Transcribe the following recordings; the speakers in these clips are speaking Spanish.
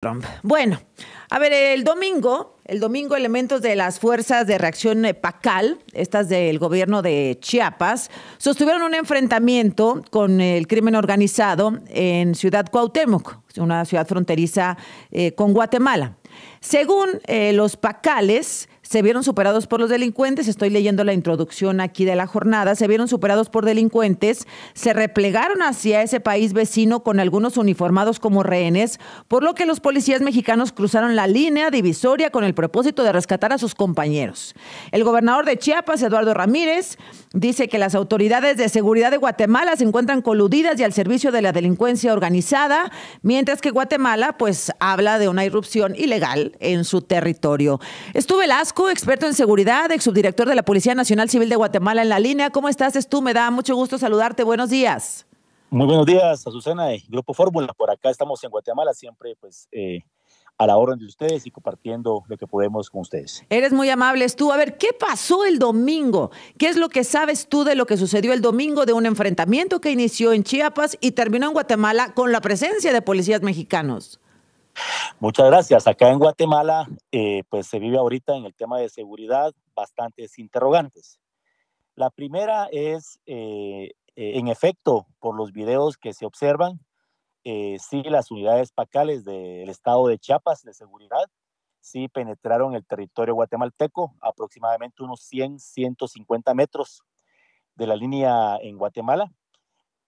Trump. Bueno, a ver, el domingo elementos de las fuerzas de reacción PACAL, estas del gobierno de Chiapas, sostuvieron un enfrentamiento con el crimen organizado en Ciudad Cuauhtémoc, una ciudad fronteriza con Guatemala. Según los PACALes, se vieron superados por los delincuentes. Estoy leyendo la introducción aquí de la jornada. Se vieron superados por delincuentes, se replegaron hacia ese país vecino con algunos uniformados como rehenes, por lo que los policías mexicanos cruzaron la línea divisoria con el propósito de rescatar a sus compañeros. El gobernador de Chiapas, Eduardo Ramírez, dice que las autoridades de seguridad de Guatemala se encuentran coludidas y al servicio de la delincuencia organizada, mientras que Guatemala pues habla de una irrupción ilegal en su territorio. Estuve Velasco, experto en seguridad, exsubdirector de la Policía Nacional Civil de Guatemala en la línea. ¿Cómo estás, Stu? Me da mucho gusto saludarte. Buenos días. Muy buenos días, Azucena de Grupo Fórmula. Por acá estamos en Guatemala, siempre a la orden de ustedes y compartiendo lo que podemos con ustedes. Eres muy amable, Stu. A ver, ¿qué pasó el domingo? ¿Qué es lo que sabes tú de lo que sucedió el domingo de un enfrentamiento que inició en Chiapas y terminó en Guatemala con la presencia de policías mexicanos? Muchas gracias. Acá en Guatemala, pues se vive ahorita en el tema de seguridad bastantes interrogantes. La primera es, en efecto, por los videos que se observan, sí, las unidades PACALes del estado de Chiapas de seguridad sí penetraron el territorio guatemalteco, aproximadamente unos 100, 150 metros de la línea en Guatemala,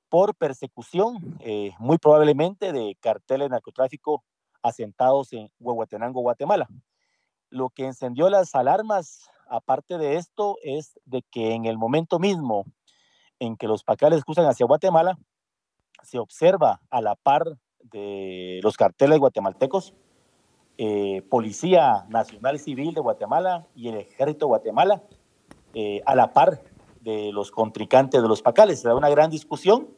por persecución, muy probablemente de carteles de narcotráfico asentados en Huehuetenango, Guatemala. Lo que encendió las alarmas, aparte de esto, es de que en el momento mismo en que los PACALes cruzan hacia Guatemala, se observa a la par de los carteles guatemaltecos, Policía Nacional Civil de Guatemala y el Ejército de Guatemala, a la par de los contrincantes de los PACALes. Se da una gran discusión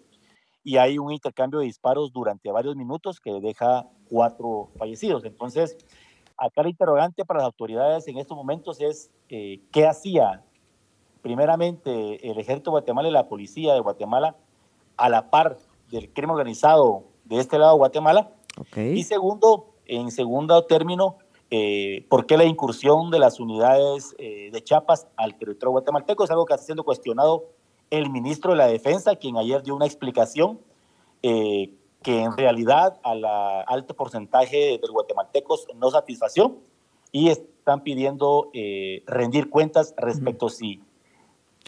y hay un intercambio de disparos durante varios minutos que deja 4 fallecidos. Entonces, acá el interrogante para las autoridades en estos momentos es qué hacía primeramente el Ejército de Guatemala y la Policía de Guatemala a la par del crimen organizado de este lado de Guatemala. Okay. Y segundo, en segundo término, ¿por qué la incursión de las unidades de Chiapas al territorio guatemalteco? Es algo que está siendo cuestionado el ministro de la Defensa, quien ayer dio una explicación que en realidad al alto porcentaje de guatemaltecos no satisfació y están pidiendo rendir cuentas respecto si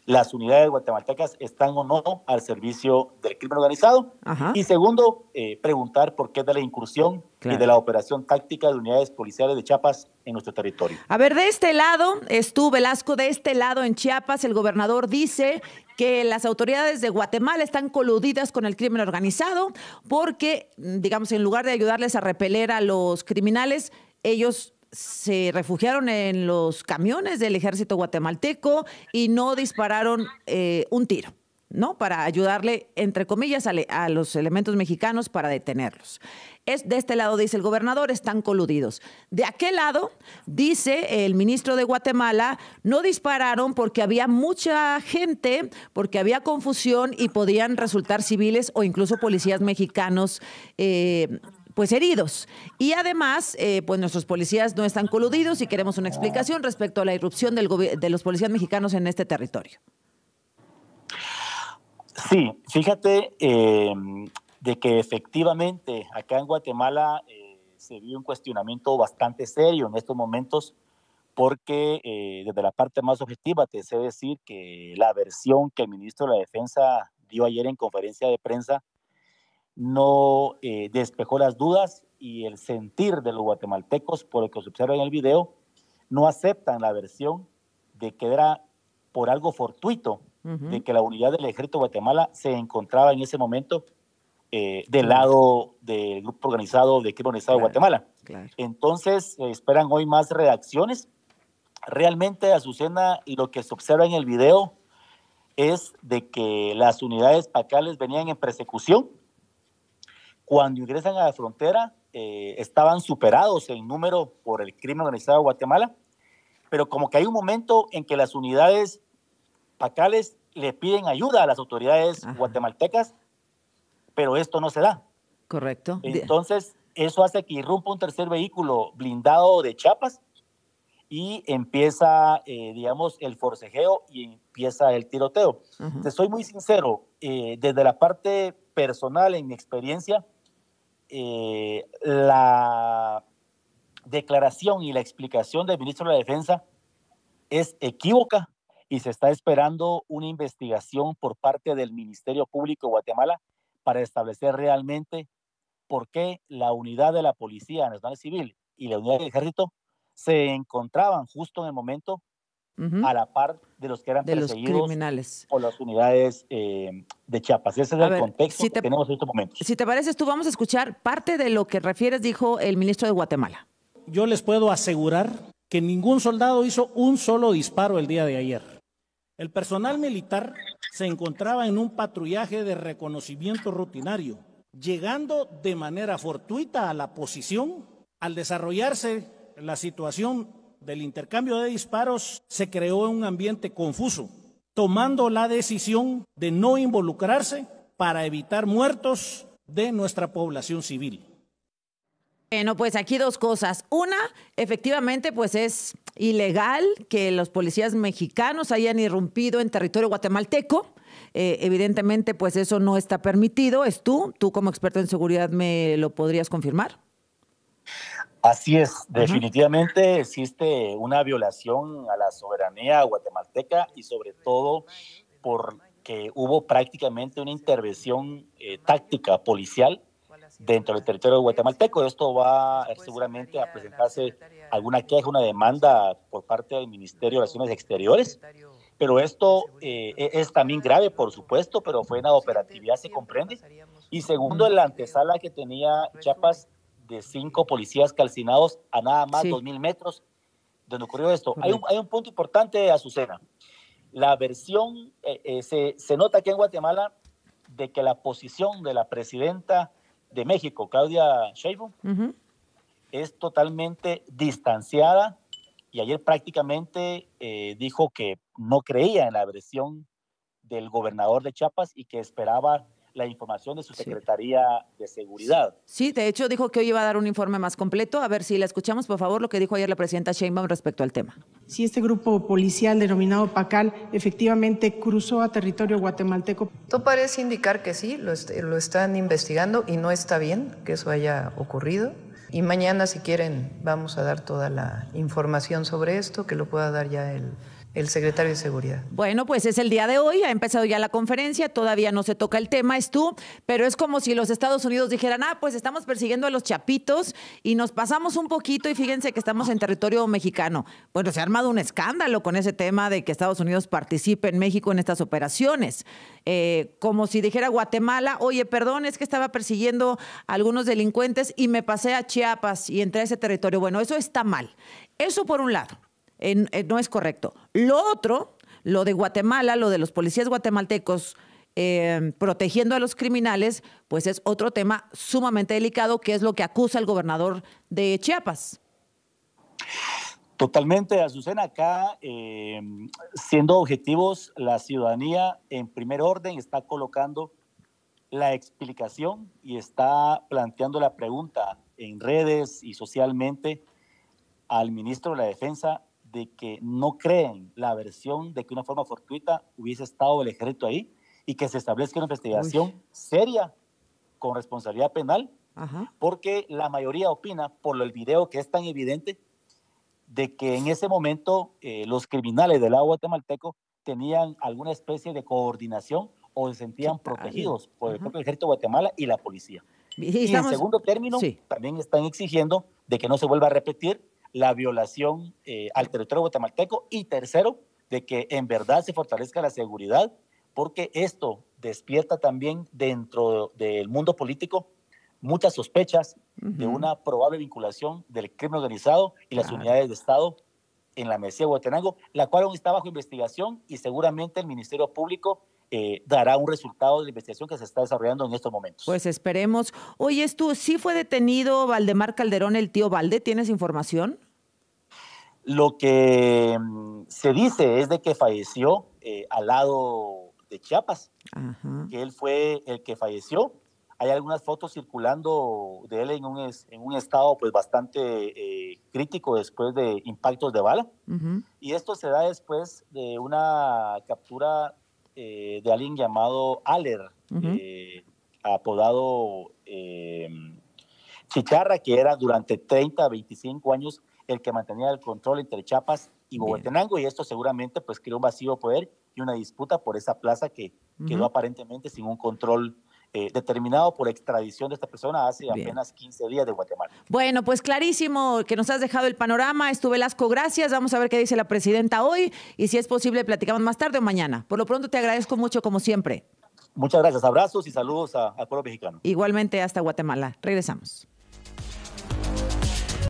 las unidades guatemaltecas están o no al servicio del crimen organizado. Ajá. Y segundo, preguntar por qué de la incursión y de la operación táctica de unidades policiales de Chiapas en nuestro territorio. A ver, de este lado, Stu Velasco, de este lado en Chiapas, el gobernador dice que las autoridades de Guatemala están coludidas con el crimen organizado porque, digamos, en lugar de ayudarles a repeler a los criminales, ellos se refugiaron en los camiones del ejército guatemalteco y no dispararon un tiro, ¿no? Para ayudarle, entre comillas, a los elementos mexicanos para detenerlos. De este lado, dice el gobernador, están coludidos. De aquel lado, dice el ministro de Guatemala, no dispararon porque había mucha gente, porque había confusión y podían resultar civiles o incluso policías mexicanos pues heridos. Y además, pues nuestros policías no están coludidos y queremos una explicación respecto a la irrupción de los policías mexicanos en este territorio. Sí, fíjate de que efectivamente acá en Guatemala se vive un cuestionamiento bastante serio en estos momentos porque desde la parte más objetiva te sé decir que la versión que el ministro de la Defensa dio ayer en conferencia de prensa no despejó las dudas y el sentir de los guatemaltecos, por lo que se observa en el video, no aceptan la versión de que era por algo fortuito, de que la unidad del Ejército de Guatemala se encontraba en ese momento del lado del grupo organizado de crimen organizado de Guatemala. Claro. Entonces, esperan hoy más reacciones. Realmente, Azucena, lo que se observa en el video es de que las unidades PACALes venían en persecución. Cuando ingresan a la frontera, estaban superados en número por el crimen organizado de Guatemala, pero como que hay un momento en que las unidades PACALes le piden ayuda a las autoridades guatemaltecas, pero esto no se da. Correcto. Entonces, Eso hace que irrumpa un tercer vehículo blindado de Chiapas y empieza, digamos, el forcejeo y empieza el tiroteo. Te soy muy sincero, desde la parte personal, en mi experiencia, la declaración y la explicación del ministro de la Defensa es equívoca y se está esperando una investigación por parte del Ministerio Público de Guatemala para establecer realmente por qué la unidad de la Policía Nacional Civil y la unidad del Ejército se encontraban justo en el momento a la par de los que eran de los perseguidos criminales por las unidades de Chiapas. Ese es el contexto que tenemos en estos momentos. Si te parece, tú vamos a escuchar parte de lo que refieres, dijo el ministro de Guatemala. Yo les puedo asegurar que ningún soldado hizo un solo disparo el día de ayer. El personal militar se encontraba en un patrullaje de reconocimiento rutinario, llegando de manera fortuita a la posición. Al desarrollarse la situación del intercambio de disparos, se creó un ambiente confuso, tomando la decisión de no involucrarse para evitar muertos de nuestra población civil. Bueno, pues aquí dos cosas. Una, efectivamente, pues es ilegal que los policías mexicanos hayan irrumpido en territorio guatemalteco. Evidentemente, pues eso no está permitido. Tú como experto en seguridad, ¿me lo podrías confirmar? Así es, definitivamente existe una violación a la soberanía guatemalteca y sobre todo porque hubo prácticamente una intervención táctica policial dentro del territorio guatemalteco. Esto va seguramente a presentarse alguna queja, una demanda por parte del Ministerio de Relaciones Exteriores, pero esto es también grave, por supuesto, pero fue una operatividad, se comprende. Y segundo, en la antesala que tenía Chiapas de 5 policías calcinados a nada más 2,000 metros donde ocurrió esto. Hay un punto importante, Azucena. La versión, se nota aquí en Guatemala de que la posición de la presidenta de México, Claudia Sheinbaum, es totalmente distanciada y ayer prácticamente dijo que no creía en la versión del gobernador de Chiapas y que esperaba la información de su Secretaría de Seguridad. Sí, de hecho dijo que hoy iba a dar un informe más completo. A ver si la escuchamos, por favor, lo que dijo ayer la presidenta Sheinbaum respecto al tema. Si este grupo policial denominado PACAL efectivamente cruzó a territorio guatemalteco. Todo parece indicar que sí, lo están investigando y no está bien que eso haya ocurrido. Y mañana, si quieren, vamos a dar toda la información sobre esto, que lo pueda dar ya el secretario de Seguridad. Bueno, pues es el día de hoy, ha empezado ya la conferencia, todavía no se toca el tema, pero es como si los Estados Unidos dijeran, pues estamos persiguiendo a los chapitos y nos pasamos un poquito y fíjense que estamos en territorio mexicano. Bueno, se ha armado un escándalo con ese tema de que Estados Unidos participe en México en estas operaciones. Como si dijera Guatemala, oye, perdón, es que estaba persiguiendo a algunos delincuentes y me pasé a Chiapas y entré a ese territorio. Bueno, eso está mal. Eso por un lado. No es correcto. Lo otro, lo de Guatemala, lo de los policías guatemaltecos protegiendo a los criminales, pues es otro tema sumamente delicado, que es lo que acusa el gobernador de Chiapas. Totalmente, Azucena. Acá, siendo objetivos, la ciudadanía en primer orden está colocando la explicación y está planteando la pregunta en redes y socialmente al ministro de la Defensa de que no creen la versión de que una forma fortuita hubiese estado el ejército ahí y que se establezca una investigación seria con responsabilidad penal, porque la mayoría opina, por el video que es tan evidente, de que en ese momento los criminales del lado guatemalteco tenían alguna especie de coordinación o se sentían protegidos por el propio ejército de Guatemala y la policía. Y en segundo término, también están exigiendo de que no se vuelva a repetir la violación al territorio guatemalteco y tercero, de que en verdad se fortalezca la seguridad, porque esto despierta también dentro del mundo político muchas sospechas de una probable vinculación del crimen organizado y las unidades de Estado en la Mesía de Huehuetenango, la cual aún está bajo investigación y seguramente el Ministerio Público dará un resultado de la investigación que se está desarrollando en estos momentos. Pues esperemos. Oye, ¿sí fue detenido Valdemar Calderón, el tío Valde? ¿Tienes información? Lo que se dice es de que falleció al lado de Chiapas, que él fue el que falleció. Hay algunas fotos circulando de él en un estado pues bastante crítico después de impactos de bala. Y esto se da después de una captura de alguien llamado Aller, apodado Chicharra, que era durante 30 a 25 años el que mantenía el control entre Chiapas y Huehuetenango, y esto seguramente pues creó un vacío de poder y una disputa por esa plaza que quedó aparentemente sin un control determinado por extradición de esta persona hace apenas 15 días de Guatemala. Bueno, pues clarísimo que nos has dejado el panorama. Velasco, gracias. Vamos a ver qué dice la presidenta hoy y si es posible platicamos más tarde o mañana. Por lo pronto te agradezco mucho como siempre. Muchas gracias. Abrazos y saludos al pueblo mexicano. Igualmente hasta Guatemala. Regresamos.